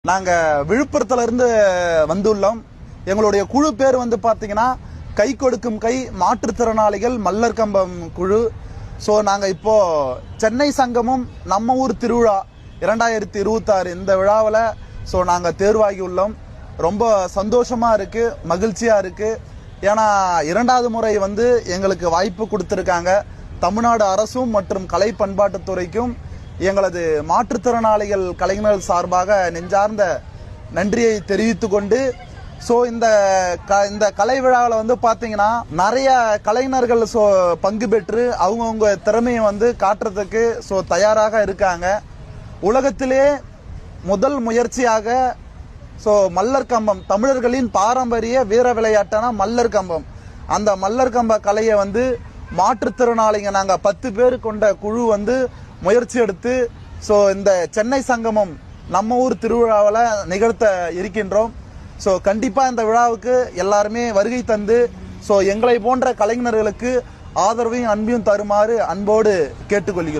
நாங்க விழுப்புரத்துல இருந்து வந்துள்ளோம். எங்களுடைய குழு பேர் பாத்தீங்கன்னா கை கொடுக்கும் கை மாற்றுத்திறனாளிகள் மல்லர் கம்பம் குழு. ஸோ நாங்க இப்போ சென்னை சங்கமும் நம்ம ஊர் திருவிழா 2026 இந்த விழாவில் ஸோ நாங்கள் தேர்வாகி உள்ளோம். ரொம்ப சந்தோஷமா இருக்கு, மகிழ்ச்சியா இருக்கு. ஏன்னா இரண்டாவது முறை எங்களுக்கு வாய்ப்பு கொடுத்துருக்காங்க. தமிழ்நாடு அரசும் மற்றும் கலை பண்பாட்டுத்துறைக்கும் எங்களது மாற்றுத்திறனாளிகள் கலைஞர்கள் சார்பாக நெஞ்சார்ந்த நன்றியை தெரிவித்துக் கொண்டு, ஸோ இந்த கலை விழாவில் பார்த்தீங்கன்னா நிறைய கலைஞர்கள் பங்கு பெற்று அவங்கவுங்க திறமையை காட்டுறதுக்கு தயாராக இருக்காங்க. உலகத்திலே முதல் முயற்சியாக மல்லர் கம்பம், தமிழர்களின் பாரம்பரிய வீர விளையாட்டான மல்லர் கம்பம், அந்த மல்லர் கம்ப கலையை மாற்றுத்திறனாளிங்க நாங்கள் 10 பேர் கொண்ட குழு முயற்சி எடுத்து இந்த சென்னை சங்கமம் நம்ம ஊர் திருவிழாவில் நிகழ்த்த இருக்கின்றோம். கண்டிப்பாக இந்த விழாவுக்கு எல்லாருமே வருகை தந்து எங்களை போன்ற கலைஞர்களுக்கு ஆதரவையும் அன்பையும் தருமாறு அன்போடு கேட்டுக்கொள்கிறோம்.